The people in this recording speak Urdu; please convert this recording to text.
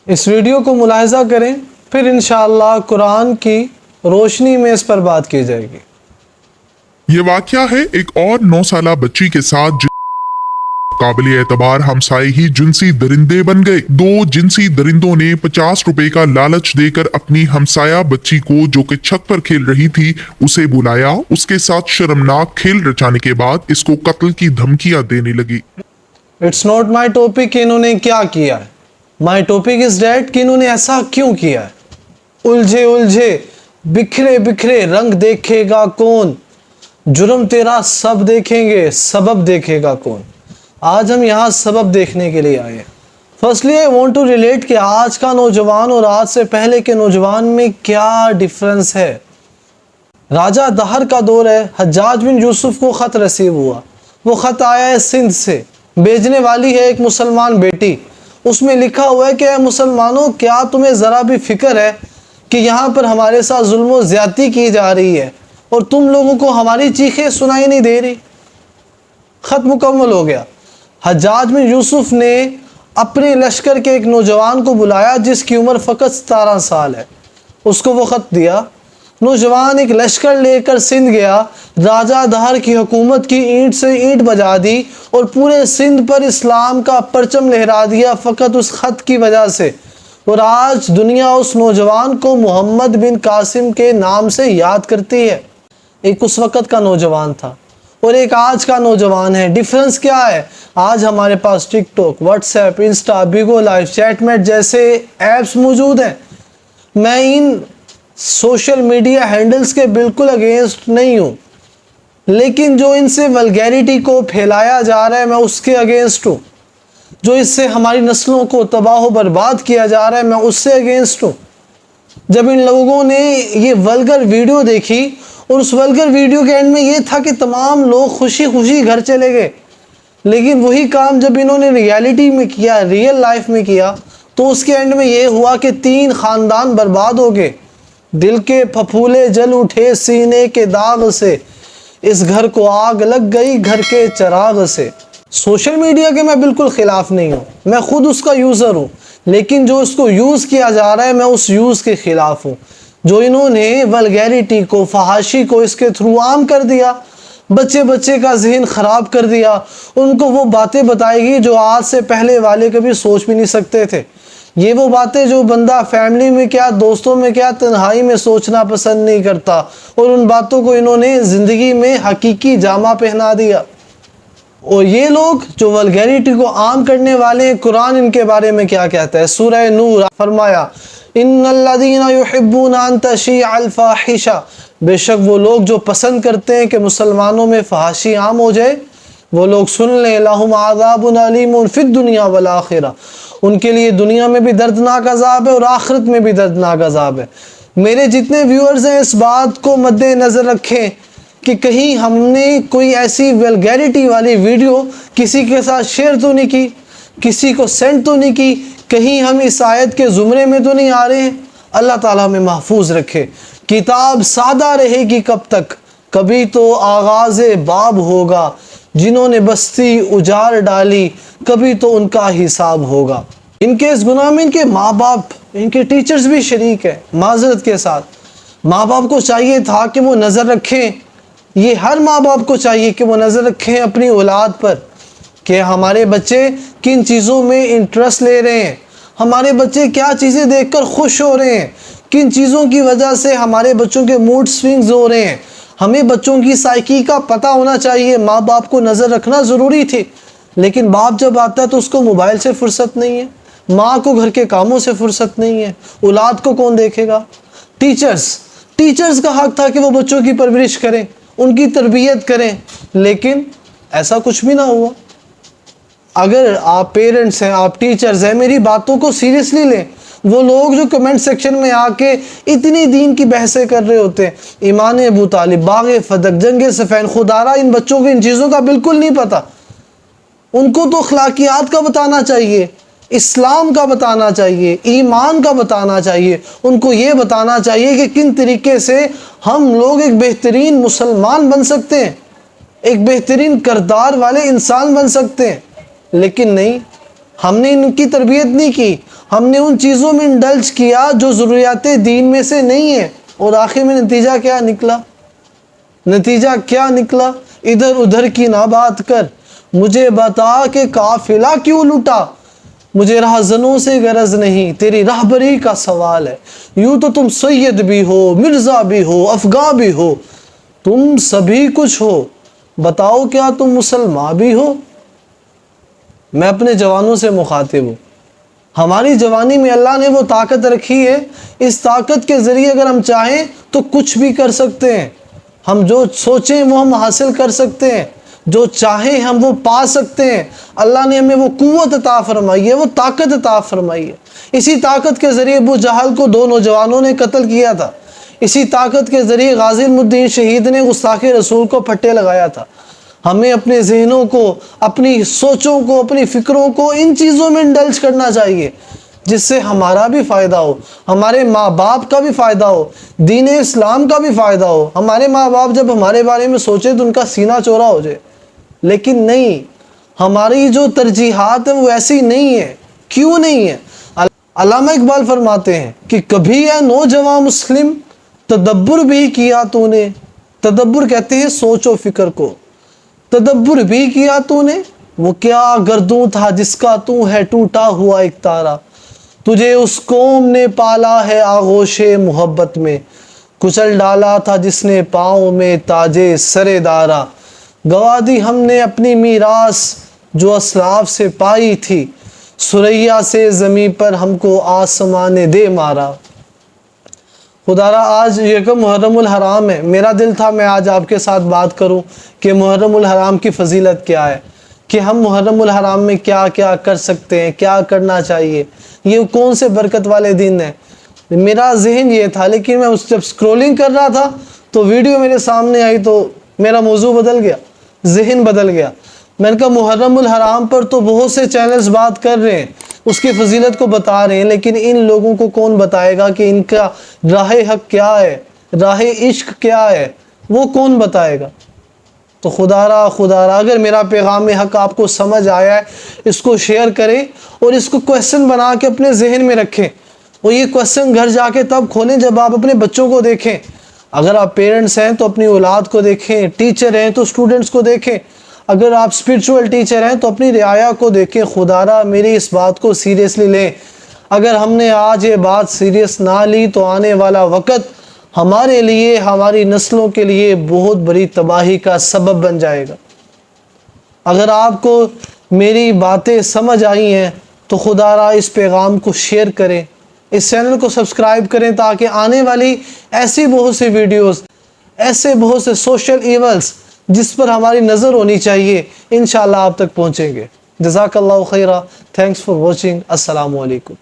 اس ویڈیو کو ملاحظہ کریں، پھر انشاءاللہ قرآن کی روشنی میں اس پر بات کی جائے گی۔ یہ واقعہ ہے ایک اور 9 سالہ بچی کے ساتھ قابل اعتبار ہمسائے ہی جنسی درندے بن گئے۔ 2 جنسی درندوں نے 50 روپے کا لالچ دے کر اپنی ہمسایہ بچی کو، جو کہ چھت پر کھیل رہی تھی، اسے بلایا۔ اس کے ساتھ شرمناک کھیل رچانے کے بعد اس کو قتل کی دھمکیاں دینے لگی۔ اٹس ناٹ مائی ٹاپک کہ انہوں نے کیا کیا ہے، مائی ٹاپک از ڈیٹ کہ انہوں نے ایسا کیوں کیا ہے۔ الجھے الجھے بکھرے بکھرے رنگ دیکھے گا کون، جرم تیرا سب دیکھیں گے، سبب دیکھے گا کون۔ آج ہم یہاں سبب دیکھنے کے لیے آئے ہیں۔ Firstly I want to relate کہ آج کا نوجوان اور آج سے پہلے کے نوجوان میں کیا ڈیفرنس ہے۔ راجہ دہر کا دور ہے، حجاج بن یوسف کو خط رسیو ہوا۔ وہ خط آیا ہے سندھ سے، بھیجنے والی ہے ایک مسلمان بیٹی۔ اس میں لکھا ہوا ہے کہ اے مسلمانوں، کیا تمہیں ذرا بھی فکر ہے کہ یہاں پر ہمارے ساتھ ظلم و زیادتی کی جا رہی ہے اور تم لوگوں کو ہماری چیخیں سنائی نہیں دے رہی۔ خط مکمل ہو گیا۔ حجاج بن یوسف نے اپنے لشکر کے ایک نوجوان کو بلایا جس کی عمر فقط 17 سال ہے۔ اس کو وہ خط دیا۔ نوجوان ایک لشکر لے کر سندھ گیا، راجہ دہر کی حکومت کی اینٹ سے اینٹ بجا دی اور پورے سندھ پر اسلام کا پرچم لہرا دیا فقط اس خط کی وجہ سے۔ اور آج دنیا اس نوجوان کو محمد بن قاسم کے نام سے یاد کرتی ہے۔ ایک اس وقت کا نوجوان تھا اور ایک آج کا نوجوان ہے۔ ڈیفرنس کیا ہے؟ آج ہمارے پاس TikTok, WhatsApp, Insta, Bigo Live, chat meet جیسے ایپس موجود ہیں۔ میں ان سوشل میڈیا ہینڈلز کے بالکل اگینسٹ نہیں ہوں، لیکن جو ان سے ولگیریٹی کو پھیلایا جا رہا ہے میں اس کے اگینسٹ ہوں۔ جو اس سے ہماری نسلوں کو تباہ و برباد کیا جا رہا ہے میں اس سے اگینسٹ ہوں۔ جب ان لوگوں نے یہ ولگر ویڈیو دیکھی اور اس ولگر ویڈیو کے اینڈ میں یہ تھا کہ تمام لوگ خوشی خوشی گھر چلے گئے، لیکن وہی کام جب انہوں نے ریالٹی میں کیا، ریئل لائف میں کیا، تو اس کے اینڈ میں یہ ہوا کہ 3 خاندان برباد ہو گئے۔ دل کے پھپھولے جل اٹھے سینے کے داغ سے، اس گھر کو آگ لگ گئی گھر کے چراغ سے۔ سوشل میڈیا کے میں بالکل خلاف نہیں ہوں، میں خود اس کا یوزر ہوں، لیکن جو اس کو یوز کیا جا رہا ہے میں اس یوز کے خلاف ہوں۔ جو انہوں نے ولگیریٹی کو، فحاشی کو اس کے تھرو عام کر دیا، بچے کا ذہن خراب کر دیا، ان کو وہ باتیں بتائے گی جو آج سے پہلے والے کبھی سوچ بھی نہیں سکتے تھے۔ یہ وہ باتیں جو بندہ فیملی میں کیا، دوستوں میں کیا، تنہائی میں سوچنا پسند نہیں کرتا، اور ان باتوں کو انہوں نے زندگی میں حقیقی جامہ پہنا دیا۔ اور یہ لوگ جو ولگیریٹی کو عام کرنے والے ہیں، قرآن ان کے بارے میں کیا کہتا ہے؟ سورہ نور فرمایا ان الذین یحبون ان تشیع الفاحشہ، بے شک وہ لوگ جو پسند کرتے ہیں کہ مسلمانوں میں فحاشی عام ہو جائے، وہ لوگ سن لیں لہم عذاب علیم فی الدنیا والآخرہ، ان کے لیے دنیا میں بھی دردناک عذاب ہے اور آخرت میں بھی دردناک عذاب ہے۔ میرے جتنے ویورز ہیں اس بات کو مد نظر رکھیں کہ کہیں ہم نے کوئی ایسی ولگیریٹی والی ویڈیو کسی کے ساتھ شیئر تو نہیں کی، کسی کو سینڈ تو نہیں کی، کہیں ہم اس آیت کے زمرے میں تو نہیں آ رہے ہیں۔ اللہ تعالیٰ ہمیں محفوظ رکھے۔ کتاب سادہ رہے گی کب تک؟ کبھی تو آغاز باب ہوگا، جنہوں نے بستی اجاڑ ڈالی کبھی تو ان کا حساب ہوگا۔ ان کے اس گناہ میں ان کے ماں باپ، ان کے ٹیچرز بھی شریک ہیں۔ معذرت کے ساتھ ماں باپ کو چاہیے تھا کہ وہ نظر رکھیں، یہ ہر ماں باپ کو چاہیے کہ وہ نظر رکھیں اپنی اولاد پر کہ ہمارے بچے کن چیزوں میں انٹرسٹ لے رہے ہیں، ہمارے بچے کیا چیزیں دیکھ کر خوش ہو رہے ہیں، کن چیزوں کی وجہ سے ہمارے بچوں کے موڈ سوئنگز ہو رہے ہیں۔ ہمیں بچوں کی سائیکی کا پتہ ہونا چاہیے، ماں باپ کو نظر رکھنا ضروری تھی، لیکن باپ جب آتا ہے تو اس کو موبائل سے فرصت نہیں ہے، ماں کو گھر کے کاموں سے فرصت نہیں ہے، اولاد کو کون دیکھے گا؟ ٹیچرز کا حق تھا کہ وہ بچوں کی پرورش کریں، ان کی تربیت کریں، لیکن ایسا کچھ بھی نہ ہوا۔ اگر آپ پیرنٹس ہیں، آپ ٹیچرز ہیں، میری باتوں کو سیریسلی لیں۔ وہ لوگ جو کمنٹ سیکشن میں آ کے اتنی دین کی بحثیں کر رہے ہوتے ہیں، ایمان ابو طالب، باغ فدق، جنگ صفین، خدارہ، ان بچوں کو ان چیزوں کا بالکل نہیں پتہ۔ ان کو تو اخلاقیات کا بتانا چاہیے، اسلام کا بتانا چاہیے، ایمان کا بتانا چاہیے، ان کو یہ بتانا چاہیے کہ کن طریقے سے ہم لوگ ایک بہترین مسلمان بن سکتے ہیں، ایک بہترین کردار والے انسان بن سکتے ہیں۔ لیکن نہیں، ہم نے ان کی تربیت نہیں کی، ہم نے ان چیزوں میں انڈلج کیا جو ضروریات دین میں سے نہیں ہیں، اور آخر میں نتیجہ کیا نکلا؟ نتیجہ کیا نکلا؟ ادھر ادھر کی نہ بات کر، مجھے بتا کہ قافلہ کیوں لوٹا، مجھے راہزنوں سے غرض نہیں، تیری راہبری کا سوال ہے۔ یوں تو تم سید بھی ہو، مرزا بھی ہو، افغاں بھی ہو، تم سبھی کچھ ہو، بتاؤ کیا تم مسلمان بھی ہو؟ میں اپنے جوانوں سے مخاطب ہوں، ہماری جوانی میں اللہ نے وہ طاقت رکھی ہے، اس طاقت کے ذریعے اگر ہم چاہیں تو کچھ بھی کر سکتے ہیں، ہم جو سوچیں وہ ہم حاصل کر سکتے ہیں، جو چاہیں ہم وہ پا سکتے ہیں۔ اللہ نے ہمیں وہ قوت عطا فرمائی ہے، وہ طاقت عطا فرمائی ہے۔ اسی طاقت کے ذریعے ابو جہل کو 2 نوجوانوں نے قتل کیا تھا، اسی طاقت کے ذریعے غازی المدین شہید نے گستاخ رسول کو پھٹے لگایا تھا۔ ہمیں اپنے ذہنوں کو، اپنی سوچوں کو، اپنی فکروں کو ان چیزوں میں انڈلج کرنا چاہیے جس سے ہمارا بھی فائدہ ہو، ہمارے ماں باپ کا بھی فائدہ ہو، دین اسلام کا بھی فائدہ ہو۔ ہمارے ماں باپ جب ہمارے بارے میں سوچے تو ان کا سینہ چورا ہو جائے، لیکن نہیں، ہماری جو ترجیحات ہیں وہ ایسی نہیں ہیں۔ کیوں نہیں ہے؟ علامہ اقبال فرماتے ہیں کہ کبھی اے نوجوان مسلم تدبر بھی کیا تو نے، تدبر کہتے ہیں سوچ و فکر کو، تدبر بھی کیا تو نے، وہ کیا گردوں تھا جس کا تو ہے ٹوٹا ہوا ایک تارا، تجھے اس قوم نے پالا ہے آغوش محبت میں، کچل ڈالا تھا جس نے پاؤں میں تاجے سر دارا، گوا دی ہم نے اپنی میراث جو اسلاف سے پائی تھی، سریا سے زمیں پر ہم کو آسمان نے دے مارا۔ خدا را آج یکم محرم الحرام ہے، میرا دل تھا میں آج آپ کے ساتھ بات کروں کہ محرم الحرام کی فضیلت کیا ہے، کہ ہم محرم الحرام میں کیا کیا کر سکتے ہیں، کیا کرنا چاہیے، یہ کون سے برکت والے دن ہیں۔ میرا ذہن یہ تھا، لیکن میں جب سکرولنگ کر رہا تھا تو ویڈیو میرے سامنے آئی تو میرا موضوع بدل گیا، ذہن بدل گیا۔ میں نے کہا محرم الحرام پر تو بہت سے چینلز بات کر رہے ہیں، اس کی فضیلت کو بتا رہے ہیں، لیکن ان لوگوں کو کون بتائے گا کہ ان کا راہ حق کیا ہے، راہ عشق کیا ہے، وہ کون بتائے گا؟ تو خدا را اگر میرا پیغام حق آپ کو سمجھ آیا ہے، اس کو شیئر کریں اور اس کو کویسچن بنا کے اپنے ذہن میں رکھیں، اور یہ کویسچن گھر جا کے تب کھولیں جب آپ اپنے بچوں کو دیکھیں۔ اگر آپ پیرنٹس ہیں تو اپنی اولاد کو دیکھیں، ٹیچر ہیں تو اسٹوڈنٹس کو دیکھیں، اگر آپ اسپرچول ٹیچر ہیں تو اپنی رعایا کو دیکھیں۔ خدا را میری اس بات کو سیریسلی لیں، اگر ہم نے آج یہ بات سیریس نہ لی تو آنے والا وقت ہمارے لیے، ہماری نسلوں کے لیے بہت بڑی تباہی کا سبب بن جائے گا۔ اگر آپ کو میری باتیں سمجھ آئی ہیں تو خدا را اس پیغام کو شیئر کریں، اس چینل کو سبسکرائب کریں، تاکہ آنے والی ایسی بہت سی ویڈیوز، ایسے بہت سے سوشل ایونٹس جس پر ہماری نظر ہونی چاہیے، انشاءاللہ آپ تک پہنچیں گے۔ جزاک اللہ خیرہ، تھینکس فار واچنگ، السلام علیکم۔